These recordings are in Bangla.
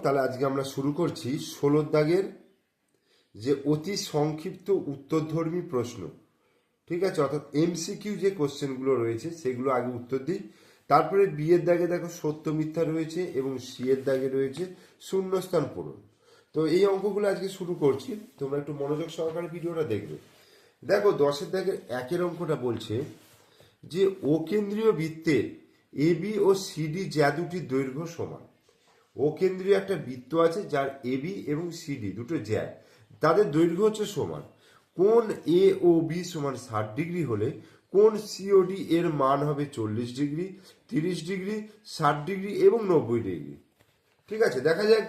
তাহলে আজকে আমরা শুরু করছি 16 দাগের যে অতি সংক্ষিপ্ত উত্তরধর্মী প্রশ্ন। ঠিক আছে, অর্থাৎ এমসিকিউ যে কোশ্চেনগুলো রয়েছে সেগুলো আগে উত্তর দিই। তারপরে বি এর দাগে দেখো সত্য মিথ্যা রয়েছে এবং সি এর দাগে রয়েছে শূন্যস্থান পূরণ। তো এই অঙ্কগুলো আজকে শুরু করছি, তোমরা একটু মনোযোগ সহকারে ভিডিওটা দেখবে। দেখো 10-এর দাগের 1-এর অঙ্কটা বলছে যে অকেন্দ্রীয় বৃত্তের এবি ও সিডি যা দুটি দৈর্ঘ্য সমান। ও কেন্দ্রীয় একটা বৃত্ত আছে যার এবি এবং সিডি দুটো জ্যা, তাদের দৈর্ঘ্য হচ্ছে সমান। কোণ এ ও বি সমান 60 ডিগ্রি হলে কোণ সিওডি এর মান হবে 40 ডিগ্রি, 30 ডিগ্রি, 60 ডিগ্রি এবং 90 ডিগ্রি। ঠিক আছে, দেখা যাক।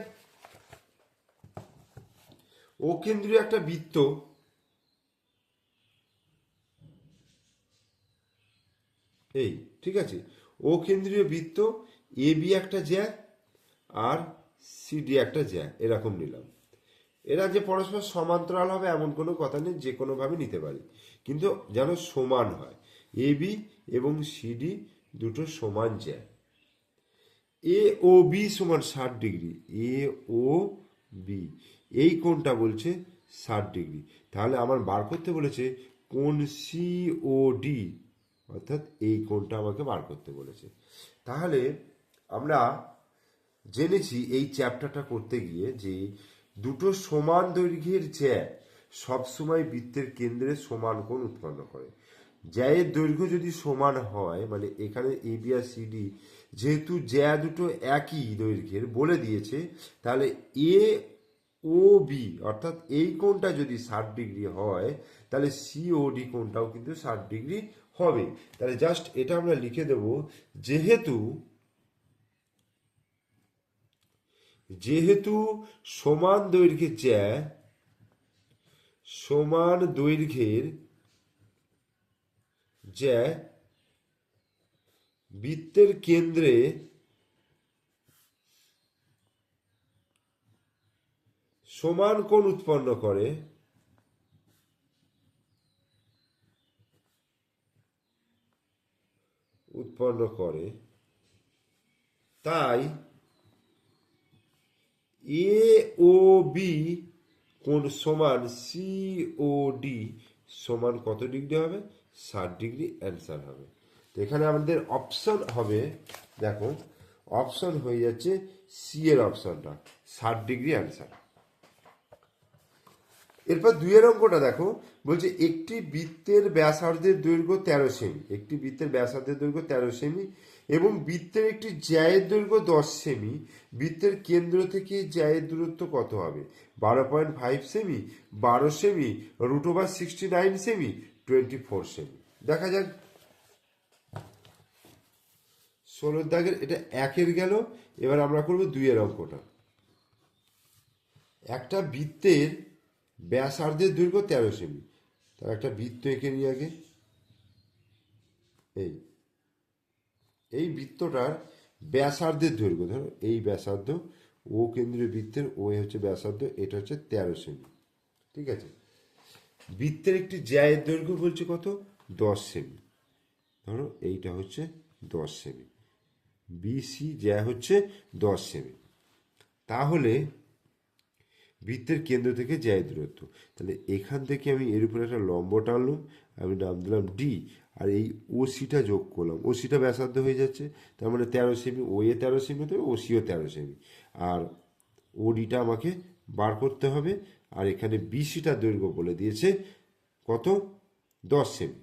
ও কেন্দ্রীয় একটা বৃত্ত, এই ঠিক আছে, ও কেন্দ্রীয় বৃত্ত, এ বি একটা জ্যা আর সিডি একটা জ্যা, এরকম নিলাম। এরা যে পরস্পর সমান্তরাল হবে এমন কোনো কথা নেই, যে কোনোভাবে নিতে পারি, কিন্তু যেন সমান হয়। এ বি এবং সিডি দুটো সমান জ্যা। এ ও বি সমান 60 ডিগ্রি, এ ও বি এই কোণটা বলছে 60 ডিগ্রি। তাহলে আমার বার করতে বলেছে কোণ সি ও ডি, অর্থাৎ এই কোণটা আমাকে বার করতে বলেছে। তাহলে আমরা জেনেছি এই চ্যাপ্টারটা করতে গিয়ে যে দুটো সমান দৈর্ঘ্যের জ্যা সবসময় বৃত্তের কেন্দ্রে সমান কোণ উৎপন্ন করে। জ্যায়ের দৈর্ঘ্য যদি সমান হয়, মানে এখানে এ বি আর সিডি যেহেতু জ্যা দুটো একই দৈর্ঘ্যের বলে দিয়েছে, তাহলে এ ও বি অর্থাৎ এই কোণটা যদি 60 ডিগ্রি হয়, তাহলে সিওডি কোণটাও কিন্তু 60 ডিগ্রি হবে। তাহলে জাস্ট এটা আমরা লিখে দেব, যেহেতু যেহেতু সমান দৈর্ঘ্যের জ্যা সমান দৈর্ঘ্যের জ্যা বৃত্তের কেন্দ্রে সমান কোণ উৎপন্ন করে, তাই এ ও বি কোণ সমান সি ও ডি সমান কত ডিগ্রি হবে? 60 ডিগ্রি অ্যান্সার হবে। তো এখানে আমাদের অপশন হবে, দেখো অপশন হয়ে যাচ্ছে সি এর অপশনটা, 60 ডিগ্রি অ্যান্সার। এরপর 2-এর অঙ্কটা দেখো, বলছে একটি বৃত্তের ব্যাসার্ধের দৈর্ঘ্য 13 সেমি, একটি বৃত্তের ব্যাসার্ধের দৈর্ঘ্য 13 সেমি এবং বৃত্তের একটি জ্যায়ের দৈর্ঘ্য 10 সেমি। বৃত্তের কেন্দ্র থেকে জ্যায়ের দূরত্ব কত হবে? 12.5 সেমি, 12 সেমি, √69 সেমি, 24 সেমি। দেখা যাক। 16 দাগের এটা 1-এর গেল। এবার আমরা করবো 2-এর অঙ্কটা। একটা বৃত্তের ব্যাসার্ধের দৈর্ঘ্য 13 সেমি, তার একটা বৃত্ত এঁকে নিই আগে। এই এই বৃত্তটার ব্যাসার্ধের দৈর্ঘ্য, ধরো এই ব্যাসার্ধ, ও কেন্দ্রীয় বৃত্তের ও হচ্ছে ব্যাসার্ধ, এটা হচ্ছে 13 সেমি। ঠিক আছে, বৃত্তের একটি জ্যায়ের দৈর্ঘ্য বলছে কত? 10 সেমি। ধরো এইটা হচ্ছে 10 সেমি, বিসি জ্যা হচ্ছে 10 সেমি। তাহলে বৃত্তের কেন্দ্র থেকে জ্যায়ের দূরত্ব, তাহলে এখান থেকে আমি এর উপরে একটা লম্ব টানলাম, আমি নাম দিলাম ডি, আর এই ওসিটা যোগ করলাম, ওসিটা ব্যাসার্ধ হয়ে যাচ্ছে, তার মানে 13 সেমি, ও এ 13 সেমি হতে হবে, ওসিও 13 সেমি, আর ওডিটা আমাকে বার করতে হবে। আর এখানে বিসিটা দৈর্ঘ্য বলে দিয়েছে কত? 10 সেমি।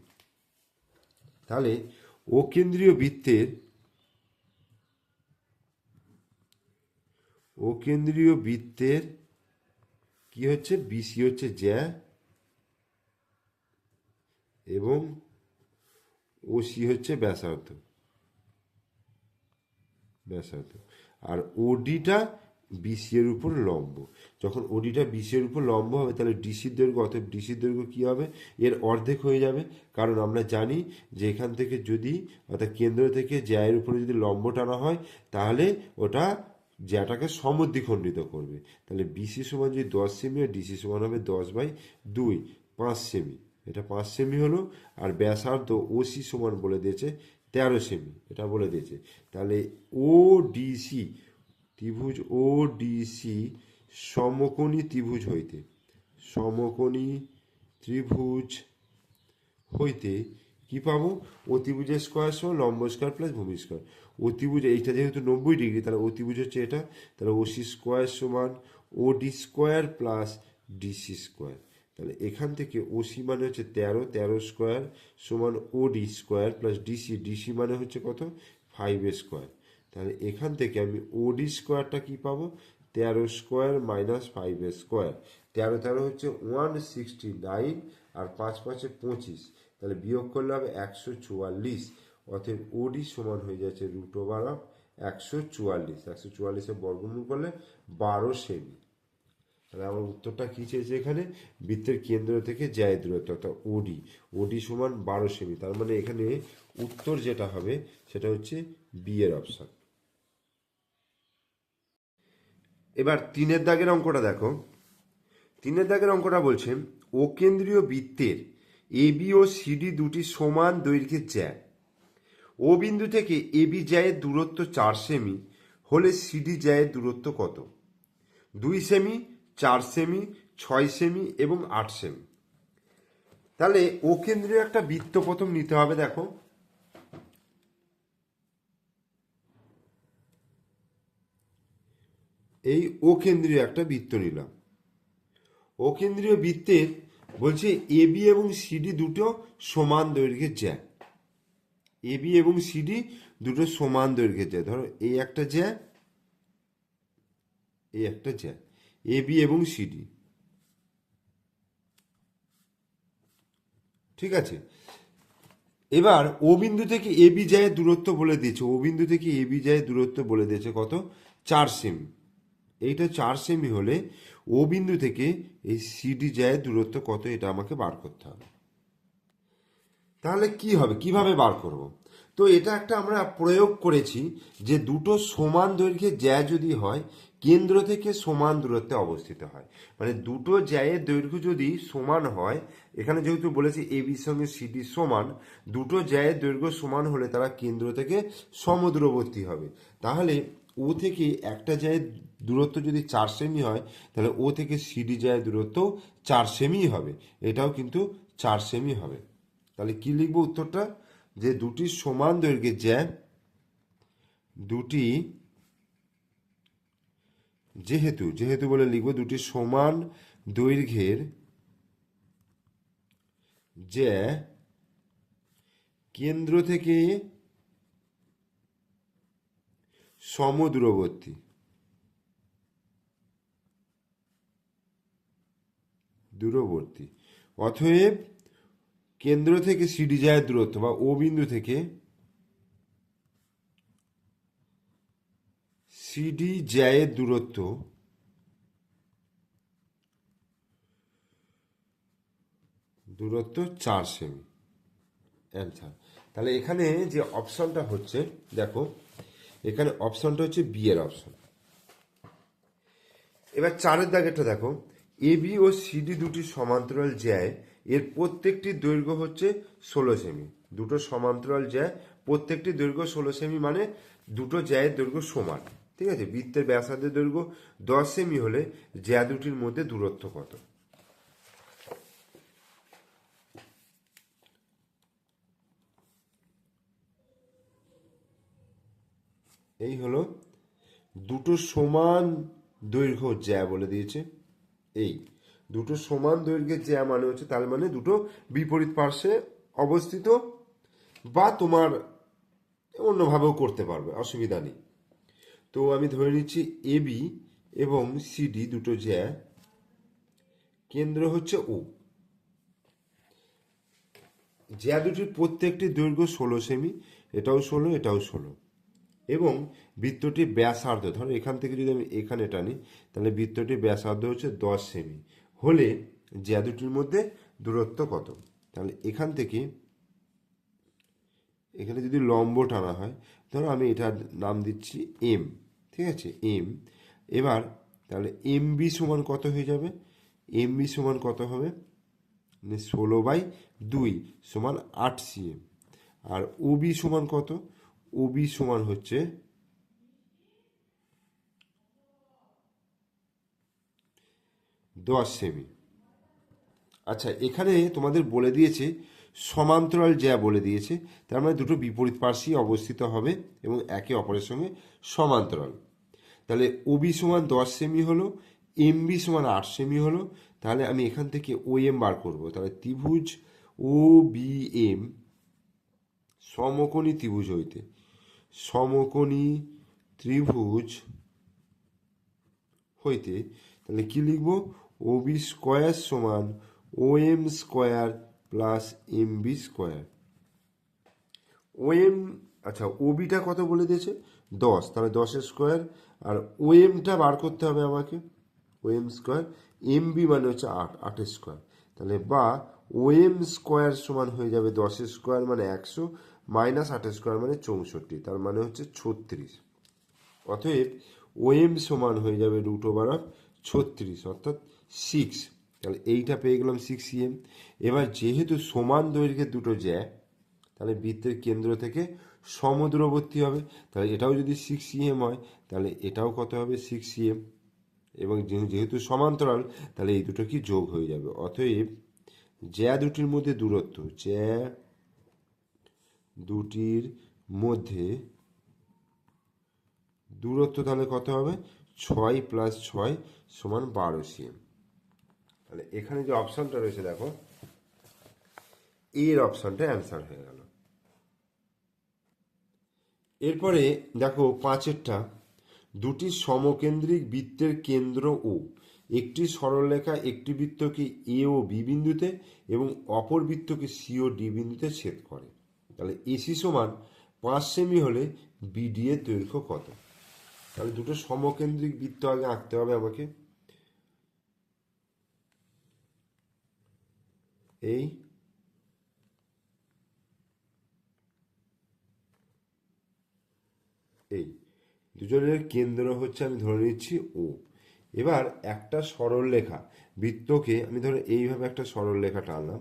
তাহলে ও কেন্দ্রীয় বৃত্তের কি হচ্ছে? বিসি হচ্ছে জ্যা এবং ওসি হচ্ছে ব্যাসার্ধ, আর ওডিটা বিসি এর উপর লম্ব। যখন ওডিটা বিসি এর উপর লম্ব হবে, তাহলে ডিসির দৈর্ঘ্য, অর্থাৎ ডিসির দৈর্ঘ্য কী হবে? এর অর্ধেক হয়ে যাবে, কারণ আমরা জানি যে এখান থেকে যদি, অর্থাৎ কেন্দ্র থেকে জ্যায়ের উপরে যদি লম্ব টানা হয়, তাহলে ওটা জ্যাটাকে সমদ্বিখণ্ডিত করবে। তাহলে বিসি সমান যদি 10 সেমি আর ডিসি সমান হবে 10/2, 5 সেমি। এটা 5 সেমি হলো। আর ব্যাসার্ধ ওসি সমান বলে দিয়েছে 13 সেমি, এটা বলে দিয়েছে। তাহলে ও ডিসি ত্রিভুজ ও ডিসি সমকোণী ত্রিভুজ হইতে, সমকোণী ত্রিভুজ হইতে কি পাবো, অতিভুজের স্কোয়ার সহ লম্ব স্কোয়ার প্লাস ভূমি স্কোয়ার। অতিভুজ এইটা যেহেতু 90 ডিগ্রি, তাহলে অতিভুজ হচ্ছে এটা, তাহলে ওসি স্কোয়ার সমান ওডি স্কোয়ার প্লাস ডিসি স্কোয়ার। তাহলে এখান থেকে ওসি মানে হচ্ছে 13, 13 স্কোয়ার সমান ওডি স্কোয়ার প্লাস ডিসি, ডিসি মানে হচ্ছে কত, 5 স্কোয়ার। তাহলে এখান থেকে আমি ওডি স্কোয়ারটা কি পাবো, 13 স্কোয়ার মাইনাস 5 স্কোয়ার। 13 13 হচ্ছে 169, আর 5 5 25, তাহলে বিয়োগ করলে হবে 144। অতএব ওডি সমান হয়ে যাচ্ছে √1/144। 144-এর বর্গমূল করলে 12 সেমি। তাহলে আমার উত্তরটা কি চেয়েছে এখানে, বৃত্তের কেন্দ্র থেকে জ্যায়ের দূরত্ব অর্থাৎ ওডি, ওডি সমান 12 সেমি। তার মানে এখানে উত্তর যেটা হবে সেটা হচ্ছে বি এর অপশন। এবার 3-এর দাগের অঙ্কটা দেখো। 3-এর দাগের অঙ্কটা বলছে ও কেন্দ্রীয় বৃত্তের এবি ও সিডি দুটি সমান দৈর্ঘ্যের জ্যা। ও বিন্দু থেকে এবি জ্যায়ের দূরত্ব 4 সেমি হলে সিডি জ্যায়ের দূরত্ব কত? 2 সেমি, 4 সেমি, 6 সেমি এবং 8 সেমি। তাহলে ও কেন্দ্রীয় একটা বৃত্ত প্রথম নিতে হবে। দেখো এই ও কেন্দ্রীয় একটা বৃত্ত নিলাম। ও কেন্দ্রীয় বৃত্তের বলছে এবি এবং সিডি দুটো সমান দৈর্ঘ্যের জ্যা। এবি এবং সিডি দুটো সমান দৈর্ঘ্যের জ্যা। ধরো এই একটা জ্যা, এই একটা জ্যা, এবি এবং সিডি, ঠিক আছে। এবার ও বিন্দু থেকে এবি জ্যায়ের দূরত্ব বলে দিয়েছে, ও বিন্দু থেকে এবি জ্যায়ের দূরত্ব বলে দিয়েছে কত, 4 সেমি। এইটা 4 সেমি হলে ও বিন্দু থেকে এই সিডি জ্যায়ের দূরত্ব কত, এটা আমাকে বার করতে হবে। তাহলে কি হবে, কিভাবে বার করব? তো এটা একটা আমরা প্রয়োগ করেছি যে দুটো সমান দৈর্ঘ্যের জ্যা যদি হয়, কেন্দ্র থেকে সমান দূরত্বে অবস্থিত হয়। মানে দুটো জ্যায়ের দৈর্ঘ্য যদি সমান হয়, এখানে যেহেতু বলেছি এবির সঙ্গে সিডি সমান, দুটো জ্যায়ের দৈর্ঘ্য সমান হলে তারা কেন্দ্র থেকে সমদূরবর্তী হবে। তাহলে ও থেকে একটা জ্যায়ের দূরত্ব যদি 4 সেমি হয়, তাহলে ও থেকে সিডি জ্যায়ের দূরত্ব 4 সেমি হবে। এটাও কিন্তু 4 সেমি হবে। তাহলে কি লিখবো উত্তরটা, যে দুটি সমান দৈর্ঘ্যের জ্যা, দুটি যেহেতু, যেহেতু বলে লিখবো, দুটি সমান দৈর্ঘ্যের জ্যা কেন্দ্র থেকে সমদূরবর্তী, দূরবর্তী। অতএব কেন্দ্র থেকে সিডি জ্যায়ের দূরত্ব বা ও বিন্দু থেকে সিডি জ্যায়ের দূরত্ব দূরত্ব 4 সেমি। অ্যান্সার। তাহলে এখানে যে অপশনটা হচ্ছে, দেখো এখানে অপশনটা হচ্ছে বি এর অপশন। এবার 4-এর দাগেরটা দেখো, এবি ও সিডি দুটি সমান্তরাল জ্যায়, এর প্রত্যেকটি দৈর্ঘ্য হচ্ছে 16 সেমি। দুটো সমান্তরাল জ্যায়, প্রত্যেকটি দৈর্ঘ্য 16 সেমি, মানে দুটো জ্যায়ের দৈর্ঘ্য সমান, ঠিক আছে। বৃত্তের ব্যাসার্ধের দৈর্ঘ্য 10 সেমি হলে জ্যা দুটির মধ্যে দূরত্ব কত? এই হলো দুটো সমান দৈর্ঘ্য জ্যা বলে দিয়েছে। এই দুটো সমান দৈর্ঘ্যের জ্যা মানে হচ্ছে, তার মানে দুটো বিপরীত পার্শ্বে অবস্থিত, বা তোমার অন্যভাবেও করতে পারবে, অসুবিধা নেই। তো আমি ধরে নিচ্ছি এবি এবং সিডি দুটো জ্যা, কেন্দ্র হচ্ছে ও। জ্যা দুটির প্রত্যেকটি দৈর্ঘ্য 16 সেমি, এটাও 16, এটাও 16, এবং বৃত্তটির ব্যাসার্ধ, ধরো এখান থেকে যদি আমি এখানে টানি, তাহলে বৃত্তটির ব্যাসার্ধ হচ্ছে 10 সেমি হলে জ্যা দুটির মধ্যে দূরত্ব কত? তাহলে এখান থেকে এখানে যদি লম্ব টানা হয়, ধরো আমি এটার নাম দিচ্ছি এম, ঠিক আছে, এম। এবার তাহলে এমবি সমান কত হয়ে যাবে, এমবি সমান কত হবে, 16/2 সমান 8 সিএম। আর ওবি সমান কত, ওবি সমান হচ্ছে 10 সেমি। আচ্ছা, এখানে তোমাদের বলে দিয়েছে সমান্তরাল জ্যা বলে দিয়েছে, তার মানে দুটো বিপরীত পার্শ্বই অবস্থিত হবে এবং একে অপরের সঙ্গে সমান্তরাল। তাহলে ওবি সমান 10 সেমি হলো, এমবি সমান 8 সেমি হলো। তাহলে আমি এখান থেকে ও এম বার করবো। তাহলে ত্রিভুজ ও বি এম সমকোণী ত্রিভুজ হইতে, সমকোণী ত্রিভুজ হইতে তাহলে কি লিখবো? ও বি স্কোয়ার সমান O M square plus M B square. O M, আচ্ছা ওবিটা কত বলে দিয়েছে? 10, তাহলে 10 স্কোয়ার। আর ও এমটা বার করতে হবে আমাকে, ও এম স্কোয়ার। এম বি মানে হচ্ছে 8 স্কোয়ার। তাহলে বা ও এম স্কোয়ার সমান হয়ে যাবে 10 স্কোয়ার মানে 100, মাইনাস 8 স্কোয়ার মানে 64, তার মানে হচ্ছে 36। অতএব ও এম সমান হয়ে যাবে √36 অর্থাৎ 6। তাহলে এইটা পেয়ে গেলাম 6 এম। এবার যেহেতু সমান দৈর্ঘ্যের দুটো জ্যা, তাহলে বৃত্তের কেন্দ্র থেকে সমদূরবর্তী হবে। তাহলে এটাও যদি 6 এম হয়, তাহলে এটাও কত হবে? 6 এম। এবং যেহেতু সমান্তরাল, তাহলে এই দুটো কি যোগ হয়ে যাবে। অতএব জ্যা দুটির মধ্যে দূরত্ব, জ্যা দুটির মধ্যে দূরত্ব তাহলে কত হবে? 6 + 6 সমান 12 cm। তাহলে এখানে যে অপশনটা রয়েছে দেখো, এর অপশনটা অ্যান্সার হয়ে গেল। এরপরে দেখো 5এরটা, দুটি সমকেন্দ্রিক বৃত্তের কেন্দ্র ও একটি সরলরেখা একটি বৃত্তকে এ ও বি বিন্দুতে এবং অপর বৃত্তকে সি ও ডি বিন্দুতে ছেদ করে। তাহলে এসি সমান 5 সেমি হলে বিডি এর দৈর্ঘ্য কত? তাহলে দুটো সমকেন্দ্রিক বৃত্ত আগে আঁকতে হবে আমাকে। এই এই দুজনের কেন্দ্র হচ্ছে, আমি ধরে নিচ্ছি ও। এবার একটা সরল রেখা বৃত্তকে আমি ধরো এইভাবে একটা সরল রেখা টানলাম।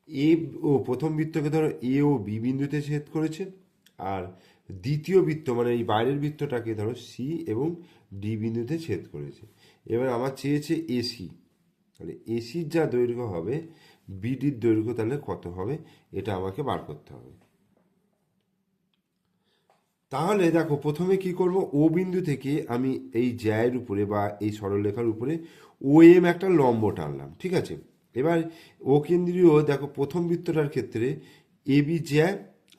এ ও প্রথম বৃত্তকে ধরো এ ও বি বিন্দুতে ছেদ করেছে, আর দ্বিতীয় বৃত্ত মানে এই বাইরের বৃত্তটাকে ধরো সি এবং ডি বিন্দুতে ছেদ করেছে। এবার আমার চেয়েছে এসি, তাহলে এসির যা দৈর্ঘ্য হবে বিডির দৈর্ঘ্য তাহলে কত হবে, এটা আমাকে বার করতে হবে। তাহলে দেখো প্রথমে কি করব, ও বিন্দু থেকে আমি এই জ্যায়ের উপরে বা এই সরলরেখার উপরে ও এম একটা লম্ব টানলাম, ঠিক আছে। এবার ও কেন্দ্রীয় দেখো প্রথম বৃত্তটার ক্ষেত্রে এ বি জ্যা,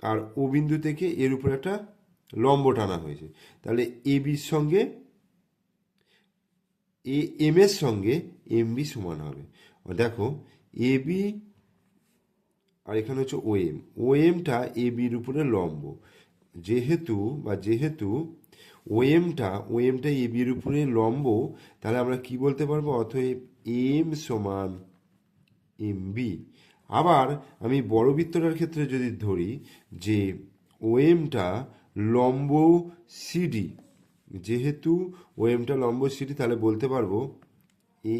আর ও বিন্দু থেকে এর উপরে একটা লম্ব টানা হয়েছে। তাহলে এ বির সঙ্গে এম এর সঙ্গে এম বি সমান হবে। দেখো এ বি আর এখানে হচ্ছে ও এম, ও এমটা এ বির উপরে লম্ব, যেহেতু ও এমটা এ বির উপরে লম্ব, তাহলে আমরা কি বলতে পারবো? অতএব এম সমান এম বি। আবার আমি বড় বৃত্তটার ক্ষেত্রে যদি ধরি যে ও এমটা লম্ব সিডি, যেহেতু ও এমটা লম্ব সিডি, তাহলে বলতে পারবো এ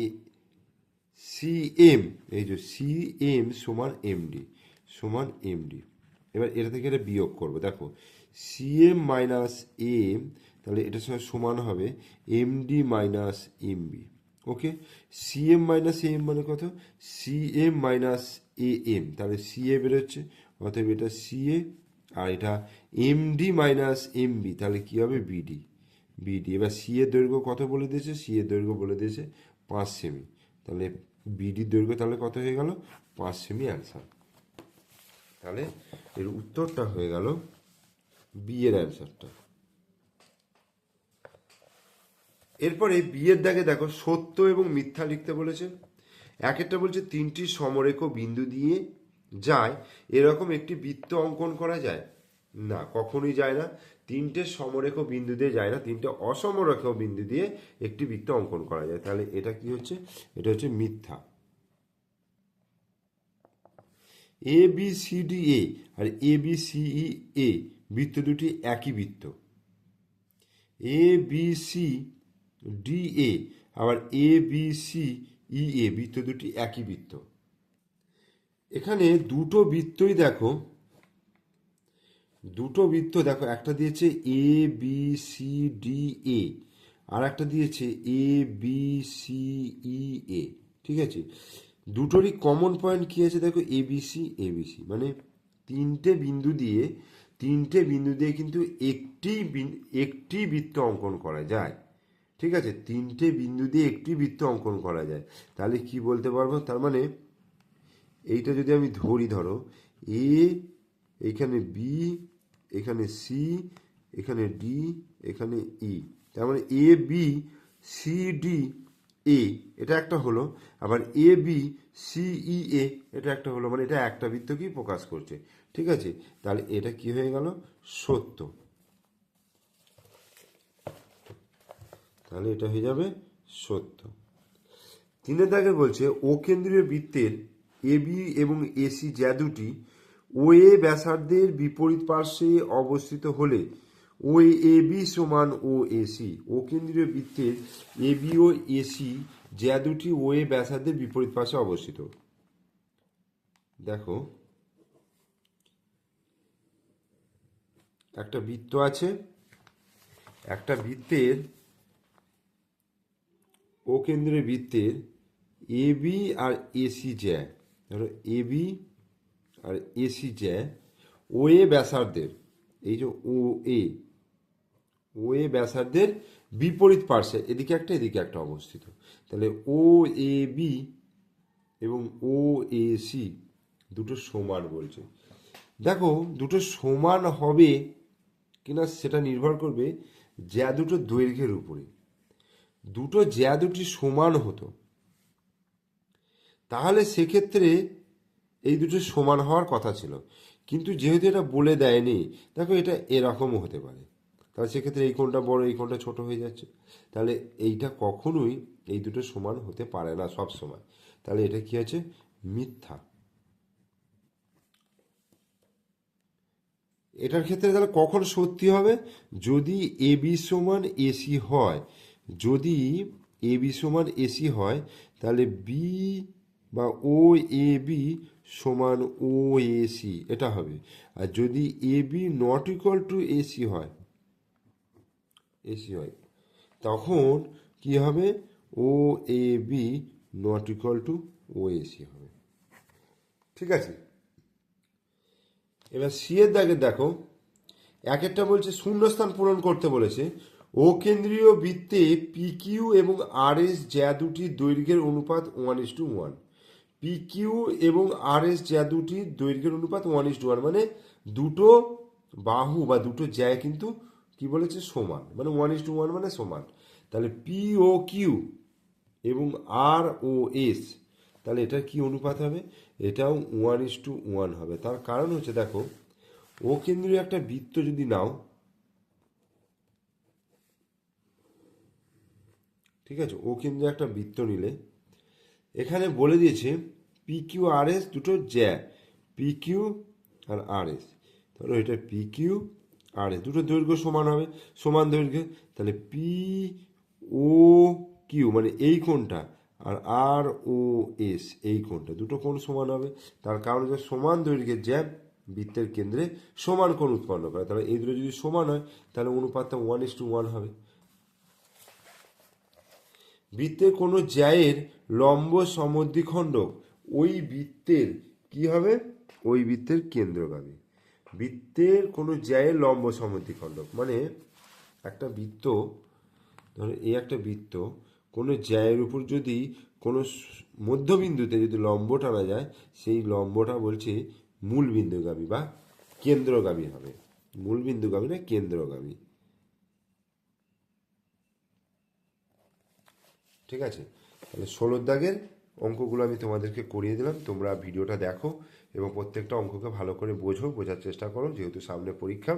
সি এম, এই যে সি এম সমান এমডি। এবার এটা থেকে এটা বিয়োগ করবো। দেখো সি এম মাইনাস এম, তাহলে এটার সঙ্গে সমান হবে MD minus MB. Okay, C M minus M মানে কত? C M minus A M, তাহলে সি এ বেরোচ্ছে, অতএব এটা সি এ। আর এটা এমডি মাইনাস এমবি, তাহলে কি হবে? বিডি। এবার সি এর দৈর্ঘ্য কত বলে দিয়েছে? সি এর দৈর্ঘ্য বলে দিয়েছে 5 সেমি। তাহলে বিডির দৈর্ঘ্য তাহলে কত হয়ে গেল? 5 সেমি অ্যান্সার। তাহলে এর উত্তরটা হয়ে গেল বি এর অ্যান্সারটা। এরপরে বি এর দাগে দেখো সত্য এবং মিথ্যা লিখতে বলেছে। একটা বলছে 3টি সমরেখ বিন্দু দিয়ে যায় এরকম একটি বৃত্ত অঙ্কন করা যায় না, কখনোই যায় না। 3টে সমরেখ বিন্দু দিয়ে যায় না, 3টে অসমরেখ বিন্দু দিয়ে একটি বৃত্ত অঙ্কন করা যায়। তাহলে এটা কি হচ্ছে? এটা হচ্ছে মিথ্যা। A B C D A আর A B C E A বৃত্ত দুটি একই বৃত্ত। A B C D A আবার A B C E A বৃত্ত দুটি একই বৃত্ত। এখানে দুটো বৃত্তই দেখো, একটা দিয়েছে এ বি সি ডি এ, আর একটা দিয়েছে এ বি সি ই এ, ঠিক আছে। দুটোরই কমন পয়েন্ট কি আছে দেখো, এবিসি এবিসি, মানে তিনটে বিন্দু দিয়ে কিন্তু একটি বৃত্ত অঙ্কন করা যায়, ঠিক আছে। তিনটে বিন্দু দিয়ে একটি বৃত্ত অঙ্কন করা যায়, তাহলে কি বলতে পারবো, তার মানে এইটা যদি আমি ধরি, ধরো এ, এখানে বি, এখানে সি, এখানে ডি, এখানে ই, তার মানে এ বি সি ডি এ, এটা একটা হলো। আবার এ বি সি ই এ, এটা একটা হলো, মানে এটা একটা বৃত্তকেই প্রকাশ করছে, ঠিক আছে। তাহলে এটা কি হয়ে গেল, সত্য। তাহলে এটা হয়ে যাবে সত্য। 3 দাগে বলছে ও কেন্দ্রীয় বৃত্তের এ বি এবং এসি যা দুটি ও এ ব্যাসার্ধের বিপরীত পার্শ্বে অবস্থিত হলে ও এ বি সমান ও এসি। ও কেন্দ্রীয় বৃত্তের এ বি ও এসি যা দুটি ও এ ব্যাসার্ধের বিপরীত পার্শ্বে অবস্থিত। দেখো একটা বৃত্ত আছে, একটা বৃত্তের ও কেন্দ্রীয় বৃত্তের এ বি আর এসি জ্যা, ধরো এ বি আর এসি জ্যা ও এ ব্যাসার্ধের, এই যে ও এ ব্যাসার্ধের বিপরীত পার্শ্বে এদিকে একটা অবস্থিত। তাহলে ও এ বি এবং ও এ সি দুটো সমান বলছে। দেখো দুটো সমান হবে কিনা সেটা নির্ভর করবে জ্যা দুটো দৈর্ঘ্যের উপরে। জ্যা দুটি সমান হতো, তাহলে সেক্ষেত্রে এই দুটো সমান হওয়ার কথা ছিল, কিন্তু যেহেতু এটা বলে দেয়নি, দেখো এটা এরকমও হতে পারে, তাহলে সেক্ষেত্রে এই কোণটা বড় এই কোণটা ছোট হয়ে যাচ্ছে, তাহলে এইটা কখনোই এই দুটো সমান হতে পারে না সব সময়। তাহলে এটা কি আছে, মিথ্যা। এটার ক্ষেত্রে তাহলে কখন সত্যি হবে, যদি এ বি সমান এসি হয়। যদি এ বি সমান এসি হয় তাহলে বি বা ও এ বি সমান ও এসি, এটা হবে। আর যদি A B not equal to A C হয়, তখন কি হবে, ও A B not equal to ও এসি হবে, ঠিক আছে। এবার সি এর দাগে দেখো, এক একটা বলছে শূন্যস্থান পূরণ করতে বলেছে। ও কেন্দ্রীয় বৃত্তে পি কিউ এবং আর এস জ্যা দুটির দৈর্ঘ্যের অনুপাত 1:1। পি কিউ এবং আর এস জ্যা দুটির দৈর্ঘ্যের অনুপাত 1:1, মানে দুটো বাহু বা দুটো জ্যা কিন্তু কি বলেছে, সমান, মানে 1:1 মানে সমান। তাহলে পি ও কিউ এবং আর ও এস, তাহলে এটার কি অনুপাত হবে, এটাও 1:1 হবে। তার কারণ হচ্ছে দেখো, ও কেন্দ্রীয় একটা বৃত্ত যদি নাও, ঠিক আছে, ও কেন্দ্রীয় একটা বৃত্ত নিলে এখানে বলে দিয়েছে পি কিউ আর এস দুটো জ্যা, পি কিউ আর আর এস, ধরো এটা পি কিউ আর এস দুটো দৈর্ঘ্য সমান হবে, সমান দৈর্ঘ্য, তাহলে পি ও কিউ মানে এই কোণটা আর ও এস এই কোণটা, দুটো কোণ সমান হবে। তার কারণ হচ্ছে সমান দৈর্ঘ্যের জ্যা বৃত্তের কেন্দ্রে সমান কোণ উৎপন্ন করে, তাহলে এই দুটো যদি সমান হয় তাহলে অনুপাতটা 1:1 হবে। বৃত্তের কোনো জ্যায়ের লম্ব সমদ্বিখণ্ডক ওই বৃত্তের কি হবে, ওই বৃত্তের কেন্দ্রগামী। বৃত্তের কোনো জ্যায়ের লম্ব সমদ্বিখণ্ডক মানে একটা বৃত্ত, ধরো এই একটা বৃত্ত, কোনো জ্যায়ের উপর যদি কোনো মধ্যবিন্দুতে যদি লম্ব টানা যায়, সেই লম্বটা বলছে মূল বিন্দুগামী বা কেন্দ্রগামী হবে। মূল বিন্দুগামী না কেন্দ্রগামী, ঠিক আছে। তাহলে 16 দাগের অঙ্কগুলো আমি তোমাদেরকে করিয়ে দিলাম, তোমরা ভিডিওটা দেখো এবং প্রত্যেকটা অঙ্ককে ভালো করে বোঝার চেষ্টা করো, যেহেতু সামনে পরীক্ষা।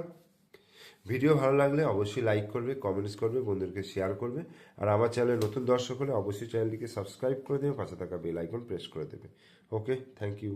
ভিডিও ভালো লাগলে অবশ্যই লাইক করবে, কমেন্টস করবে, বন্ধুদেরকে শেয়ার করবে। আর আমার চ্যানেলে নতুন দর্শক হলে অবশ্যই চ্যানেলটিকে সাবস্ক্রাইব করে দেবে, পাশে থাকা বেল আইকন প্রেস করে দেবে। ওকে, থ্যাংক ইউ।